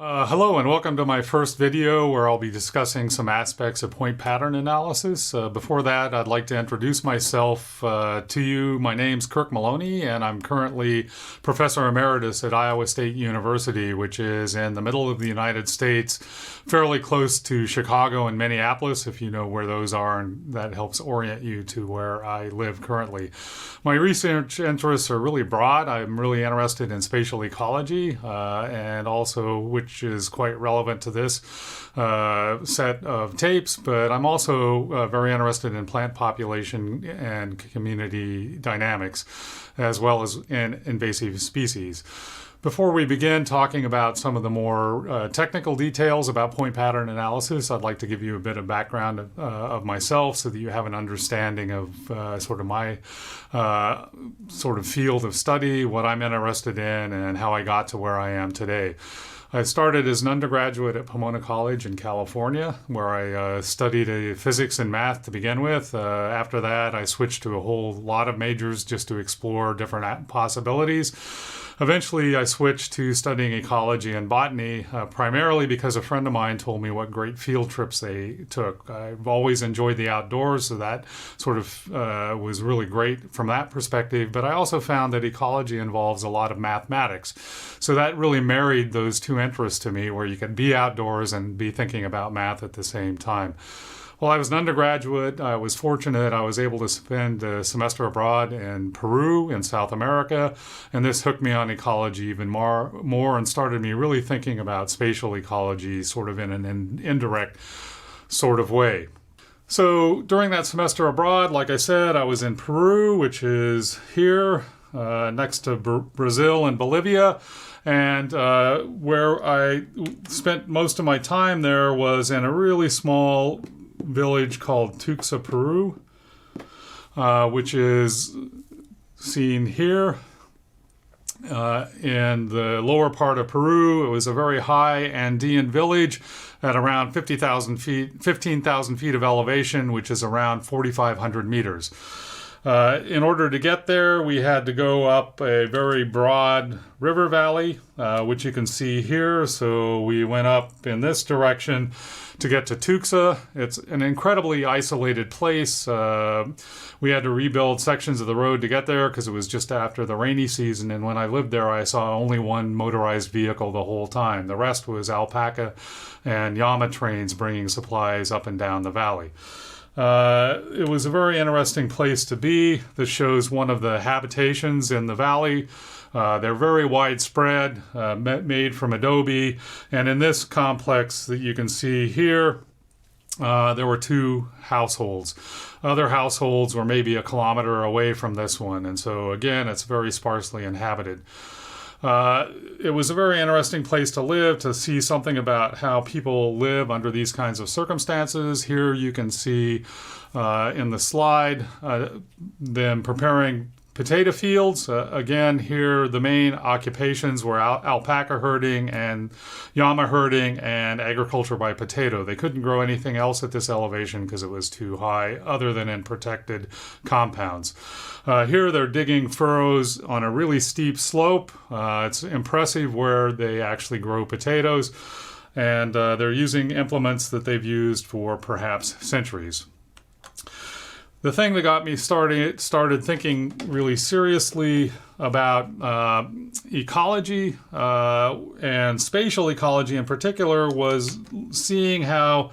Hello and welcome to my first video where I'll be discussing some aspects of point pattern analysis. Before that, I'd like to introduce myself to you. My name's Kirk Moloney and I'm currently Professor Emeritus at Iowa State University, which is in the middle of the United States, fairly close to Chicago and Minneapolis, if you know where those are, and that helps orient you to where I live currently. My research interests are really broad. I'm really interested in spatial ecology and also which is quite relevant to this set of tapes, but I'm also very interested in plant population and community dynamics, as well as in invasive species. Before we begin talking about some of the more technical details about point pattern analysis, I'd like to give you a bit of background of myself so that you have an understanding of sort of my sort of field of study, what I'm interested in, and how I got to where I am today. I started as an undergraduate at Pomona College in California, where I studied physics and math to begin with. After that, I switched to a whole lot of majors just to explore different possibilities. Eventually, I switched to studying ecology and botany, primarily because a friend of mine told me what great field trips they took. I've always enjoyed the outdoors, so that sort of was really great from that perspective. But I also found that ecology involves a lot of mathematics. So that really married those two interests to me, where you can be outdoors and be thinking about math at the same time. While I was an undergraduate, I was fortunate I was able to spend a semester abroad in Peru in South America, and this hooked me on ecology even more and started me really thinking about spatial ecology sort of in an indirect sort of way. So during that semester abroad, like I said, I was in Peru, which is here next to Brazil and Bolivia. And where I spent most of my time there was in a really small village called Tuxtla, Peru, which is seen here in the lower part of Peru. It was a very high Andean village at around 15,000 feet of elevation, which is around 4,500 meters. In order to get there, we had to go up a very broad river valley, which you can see here. So we went up in this direction to get to Tuxtla. It's an incredibly isolated place. We had to rebuild sections of the road to get there because it was just after the rainy season. And when I lived there, I saw only one motorized vehicle the whole time. The rest was alpaca and llama trains bringing supplies up and down the valley. It was a very interesting place to be. This shows one of the habitations in the valley. They're very widespread, made from adobe. And in this complex that you can see here, there were two households. Other households were maybe a kilometer away from this one. And so, again, it's very sparsely inhabited. It was a very interesting place to live, to see something about how people live under these kinds of circumstances. Here you can see in the slide them preparing potato fields. Again, here the main occupations were alpaca herding and llama herding and agriculture by potato. They couldn't grow anything else at this elevation because it was too high, other than in protected compounds. Here they're digging furrows on a really steep slope. It's impressive where they actually grow potatoes, and they're using implements that they've used for perhaps centuries. The thing that got me started thinking really seriously about ecology and spatial ecology in particular was seeing how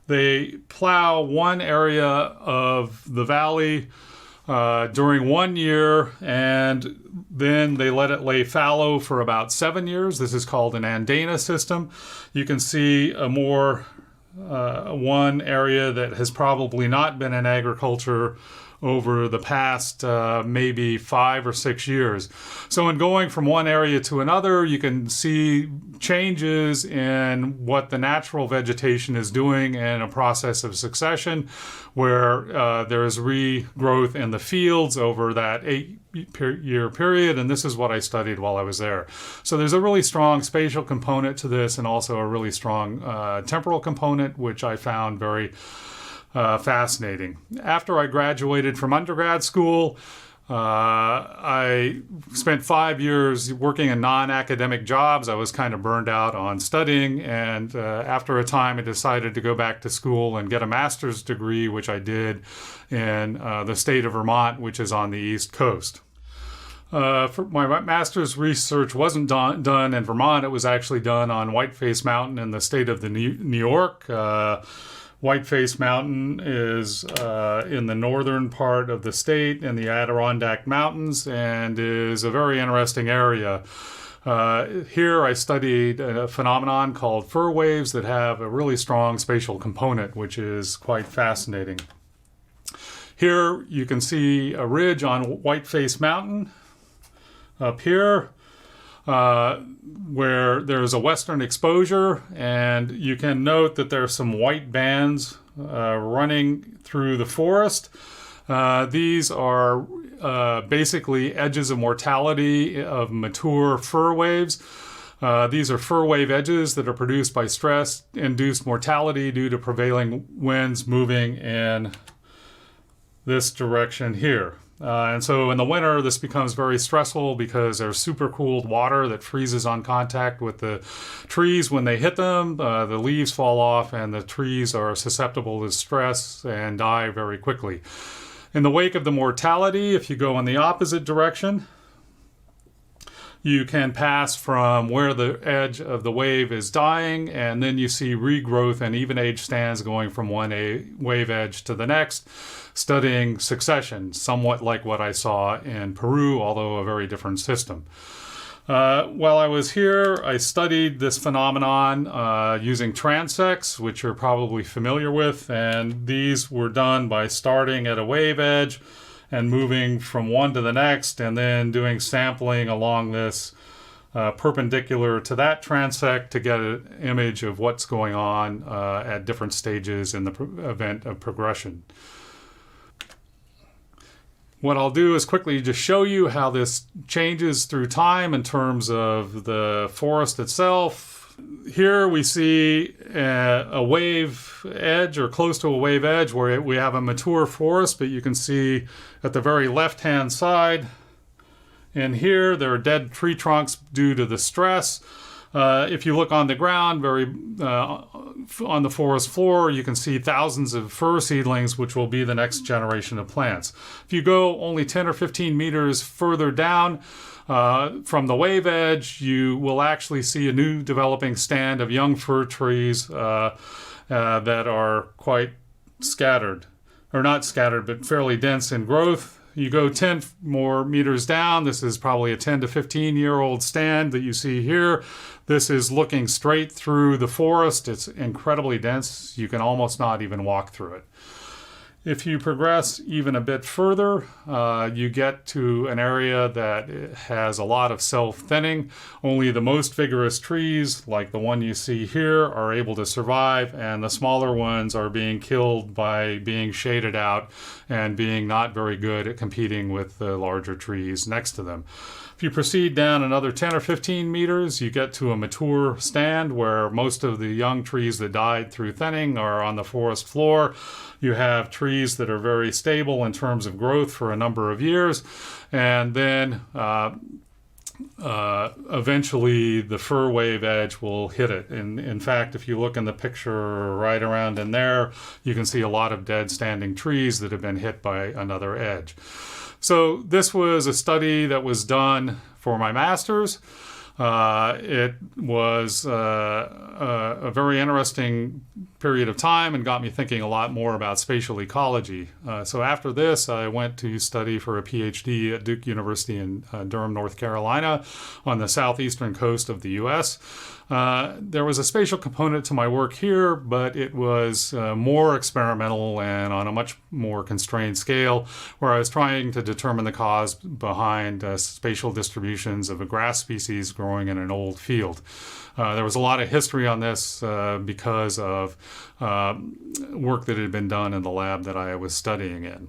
they plow one area of the valley during 1 year, and then they let it lay fallow for about 7 years. This is called an andana system. You can see a more one area that has probably not been in agriculture over the past maybe 5 or 6 years. So in going from one area to another, you can see changes in what the natural vegetation is doing in a process of succession, where there is regrowth in the fields over that 8-year period, and this is what I studied while I was there. So there's a really strong spatial component to this, and also a really strong temporal component, which I found very fascinating. After I graduated from undergrad school, I spent 5 years working in non-academic jobs. I was kind of burned out on studying, and after a time I decided to go back to school and get a master's degree, which I did in the state of Vermont, which is on the East Coast. For my master's research wasn't done in Vermont. It was actually done on Whiteface Mountain in the state of New York. Whiteface Mountain is in the northern part of the state in the Adirondack Mountains, and is a very interesting area. Here I studied a phenomenon called fir waves that have a really strong spatial component, which is quite fascinating. Here you can see a ridge on Whiteface Mountain up here, where there's a western exposure, and you can note that there's some white bands running through the forest. These are basically edges of mortality of mature fir waves. These are fir wave edges that are produced by stress-induced mortality due to prevailing winds moving in this direction here. And so in the winter, this becomes very stressful because there's supercooled water that freezes on contact with the trees when they hit them. The leaves fall off, and the trees are susceptible to stress and die very quickly. In the wake of the mortality, if you go in the opposite direction, you can pass from where the edge of the wave is dying, and then you see regrowth and even age stands going from one wave edge to the next, studying succession, somewhat like what I saw in Peru, although a very different system. While I was here, I studied this phenomenon using transects, which you're probably familiar with, and these were done by starting at a wave edge and moving from one to the next, and then doing sampling along this perpendicular to that transect to get an image of what's going on at different stages in the event of progression. What I'll do is quickly just show you how this changes through time in terms of the forest itself. Here we see a wave edge, or close to a wave edge, where we have a mature forest, but you can see at the very left-hand side, and here there are dead tree trunks due to the stress. If you look on the ground, on the forest floor, you can see thousands of fir seedlings, which will be the next generation of plants. If you go only 10 or 15 meters further down from the wave edge, you will actually see a new developing stand of young fir trees that are quite scattered, or not scattered, but fairly dense in growth. You go 10 more meters down, this is probably a 10 to 15-year-old stand that you see here. This is looking straight through the forest. It's incredibly dense. You can almost not even walk through it. If you progress even a bit further, you get to an area that has a lot of self-thinning. Only the most vigorous trees, like the one you see here, are able to survive, and the smaller ones are being killed by being shaded out and being not very good at competing with the larger trees next to them. If you proceed down another 10 or 15 meters, you get to a mature stand where most of the young trees that died through thinning are on the forest floor. You have trees that are very stable in terms of growth for a number of years, and then eventually the fir wave edge will hit it. In fact, if you look in the picture right around in there, you can see a lot of dead standing trees that have been hit by another edge. So this was a study that was done for my master's. It was a very interesting period of time and got me thinking a lot more about spatial ecology. So after this, I went to study for a PhD at Duke University in Durham, North Carolina, on the southeastern coast of the U.S. There was a spatial component to my work here, but it was more experimental and on a much more constrained scale, where I was trying to determine the cause behind spatial distributions of a grass species growing in an old field. There was a lot of history on this because of work that had been done in the lab that I was studying in.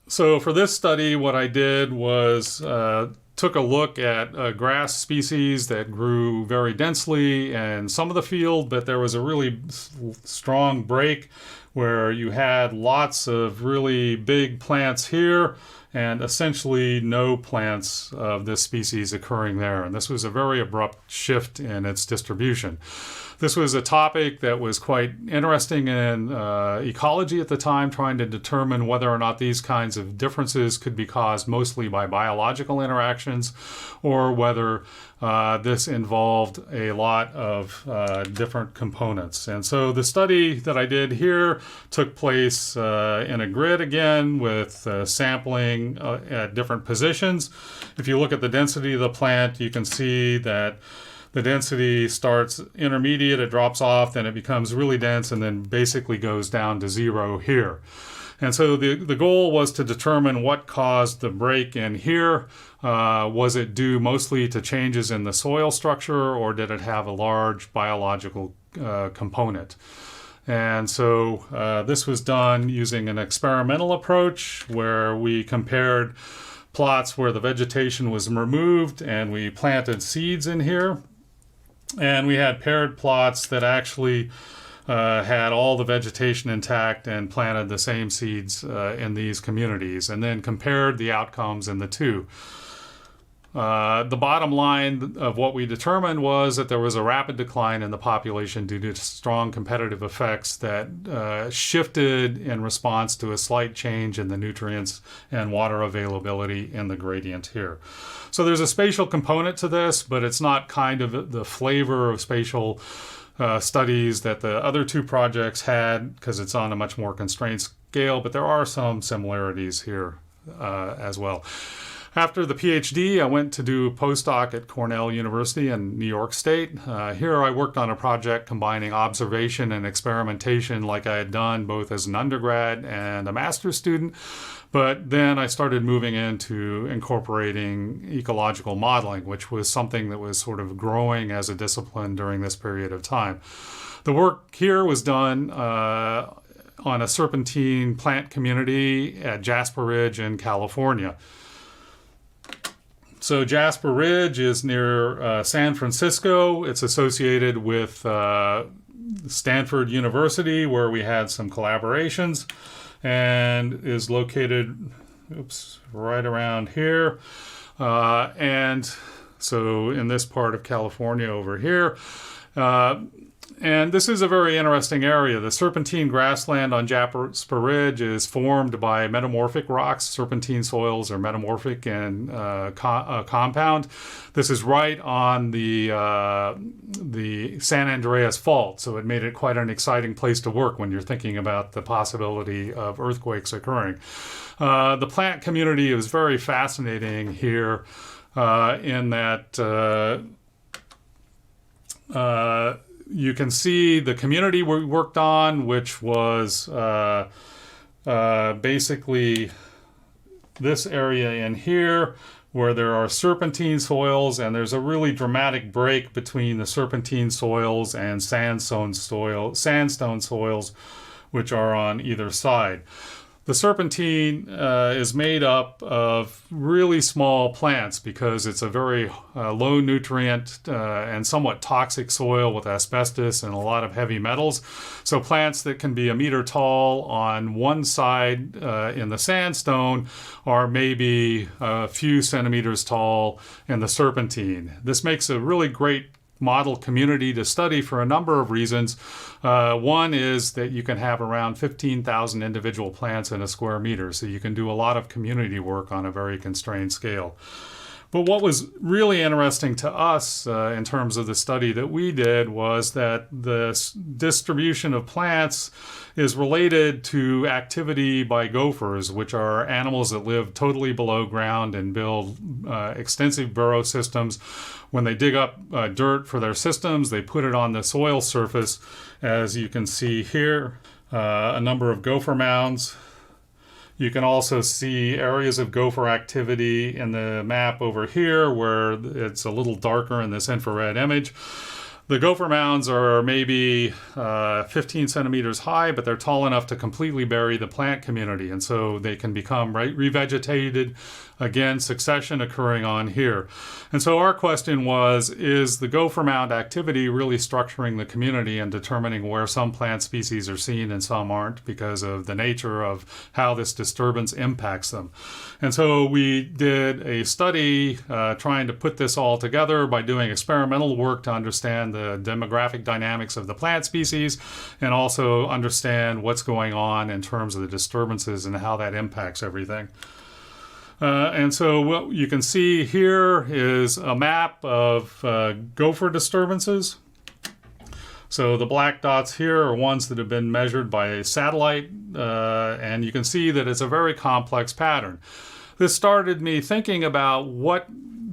So for this study, what I did was took a look at grass species that grew very densely in some of the field, but there was a really strong break where you had lots of really big plants here and essentially no plants of this species occurring there. And this was a very abrupt shift in its distribution. This was a topic that was quite interesting in ecology at the time, trying to determine whether or not these kinds of differences could be caused mostly by biological interactions, or whether this involved a lot of different components. And so the study that I did here took place in a grid again, with sampling at different positions. If you look at the density of the plant, you can see that the density starts intermediate, it drops off, then it becomes really dense, and then basically goes down to zero here. And so the goal was to determine what caused the break in here. Was it due mostly to changes in the soil structure, or did it have a large biological component? And so this was done using an experimental approach where we compared plots where the vegetation was removed and we planted seeds in here. And we had paired plots that actually had all the vegetation intact and planted the same seeds in these communities, and then compared the outcomes in the two. The bottom line of what we determined was that there was a rapid decline in the population due to strong competitive effects that shifted in response to a slight change in the nutrients and water availability in the gradient here. So there's a spatial component to this, but it's not kind of the flavor of spatial studies that the other two projects had, because it's on a much more constrained scale, but there are some similarities here as well. After the PhD, I went to do a postdoc at Cornell University in New York State. Here I worked on a project combining observation and experimentation like I had done both as an undergrad and a master's student. But then I started moving into incorporating ecological modeling, which was something that was sort of growing as a discipline during this period of time. The work here was done on a serpentine plant community at Jasper Ridge in California. So Jasper Ridge is near San Francisco. It's associated with Stanford University, where we had some collaborations, and is located, right around here. And so in this part of California over here. And this is a very interesting area. The serpentine grassland on Jasper Ridge is formed by metamorphic rocks. Serpentine soils are metamorphic and compound. This is right on the San Andreas Fault, so it made it quite an exciting place to work when you're thinking about the possibility of earthquakes occurring. The plant community is very fascinating here in that you can see the community we worked on, which was basically this area in here, where there are serpentine soils, and there's a really dramatic break between the serpentine soils and sandstone soils, which are on either side. The serpentine is made up of really small plants because it's a very low nutrient and somewhat toxic soil with asbestos and a lot of heavy metals. So plants that can be a meter tall on one side in the sandstone are maybe a few centimeters tall in the serpentine. This makes a really great model community to study for a number of reasons. One is that you can have around 15,000 individual plants in a square meter, so you can do a lot of community work on a very constrained scale. But what was really interesting to us in terms of the study that we did was that the distribution of plants is related to activity by gophers, which are animals that live totally below ground and build extensive burrow systems. When they dig up dirt for their systems, they put it on the soil surface, as you can see here, a number of gopher mounds. You can also see areas of gopher activity in the map over here where it's a little darker in this infrared image. The gopher mounds are maybe 15 centimeters high, but they're tall enough to completely bury the plant community, and so they can become revegetated. Again, succession occurring on here. And so our question was, is the gopher mound activity really structuring the community and determining where some plant species are seen and some aren't because of the nature of how this disturbance impacts them? And so we did a study trying to put this all together by doing experimental work to understand the demographic dynamics of the plant species and also understand what's going on in terms of the disturbances and how that impacts everything. And so what you can see here is a map of gopher disturbances. So the black dots here are ones that have been measured by a satellite, and you can see that it's a very complex pattern. This started me thinking about what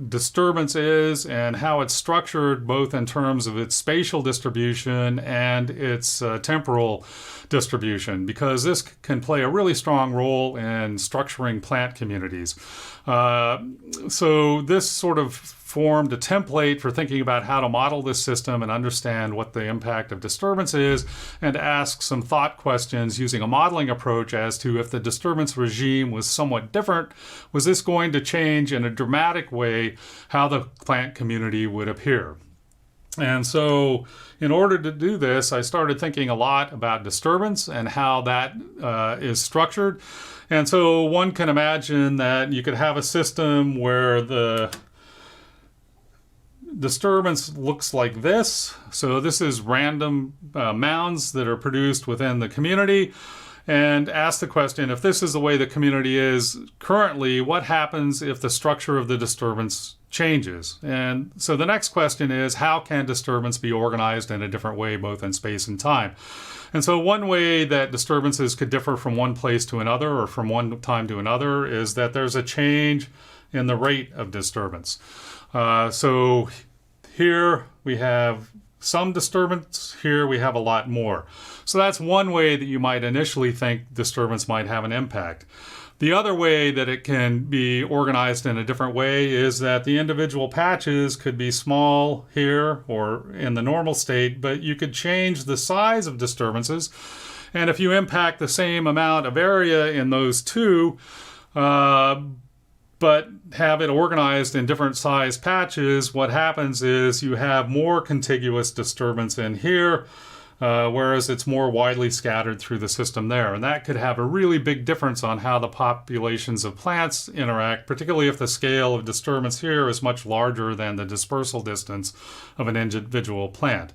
disturbance is and how it's structured both in terms of its spatial distribution and its temporal distribution, because this can play a really strong role in structuring plant communities. So this sort of formed a template for thinking about how to model this system and understand what the impact of disturbance is, and ask some thought questions using a modeling approach as to if the disturbance regime was somewhat different, was this going to change in a dramatic way how the plant community would appear? And so in order to do this, I started thinking a lot about disturbance and how that is structured. And so one can imagine that you could have a system where the disturbance looks like this. So this is random mounds that are produced within the community, and ask the question, if this is the way the community is currently, what happens if the structure of the disturbance changes? And so the next question is, how can disturbance be organized in a different way, both in space and time? And so one way that disturbances could differ from one place to another or from one time to another is that there's a change in the rate of disturbance. So here we have some disturbance, here we have a lot more. So that's one way that you might initially think disturbance might have an impact. The other way that it can be organized in a different way is that the individual patches could be small here or in the normal state, but you could change the size of disturbances. And if you impact the same amount of area in those two, but have it organized in different size patches, what happens is you have more contiguous disturbance in here, whereas it's more widely scattered through the system there. And that could have a really big difference on how the populations of plants interact, particularly if the scale of disturbance here is much larger than the dispersal distance of an individual plant.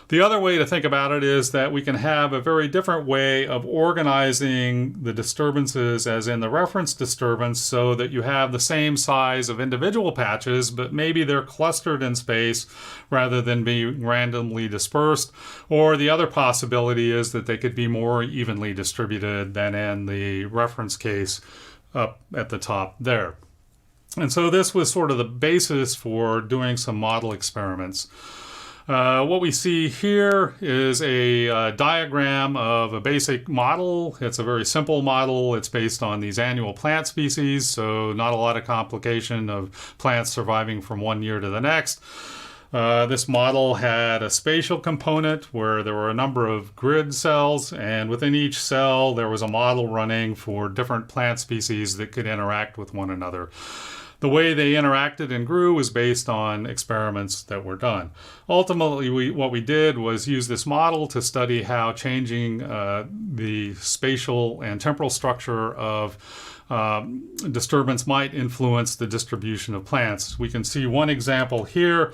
The other way to think about it is that we can have a very different way of organizing the disturbances as in the reference disturbance, so that you have the same size of individual patches, but maybe they're clustered in space rather than being randomly dispersed. Or the other possibility is that they could be more evenly distributed than in the reference case up at the top there. And so this was sort of the basis for doing some model experiments. What we see here is a diagram of a basic model. It's a very simple model. It's based on these annual plant species, so not a lot of complication of plants surviving from one year to the next. This model had a spatial component where there were a number of grid cells, and within each cell there was a model running for different plant species that could interact with one another. The way they interacted and grew was based on experiments that were done. Ultimately, what we did was use this model to study how changing the spatial and temporal structure of disturbance might influence the distribution of plants. We can see one example here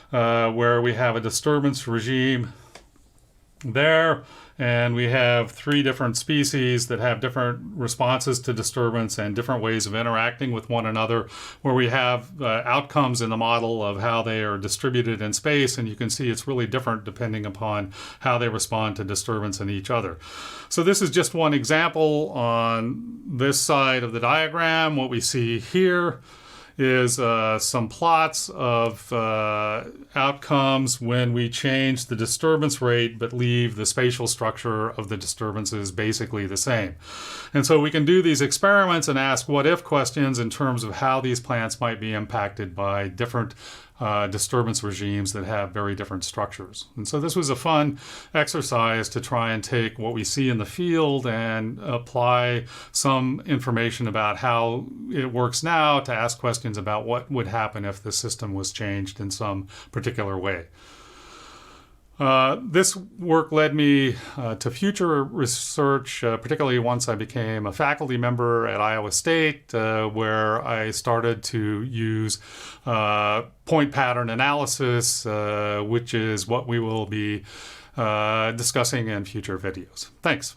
where we have a disturbance regime there, and we have 3 different species that have different responses to disturbance and different ways of interacting with one another, where we have outcomes in the model of how they are distributed in space, and you can see it's really different depending upon how they respond to disturbance in each other. So this is just one example on this side of the diagram. What we see here is some plots of outcomes when we change the disturbance rate but leave the spatial structure of the disturbances basically the same. And so we can do these experiments and ask what-if questions in terms of how these plants might be impacted by different disturbance regimes that have very different structures. And so this was a fun exercise to try and take what we see in the field and apply some information about how it works now to ask questions about what would happen if the system was changed in some particular way. This work led me to future research, particularly once I became a faculty member at Iowa State, where I started to use point pattern analysis, which is what we will be discussing in future videos. Thanks.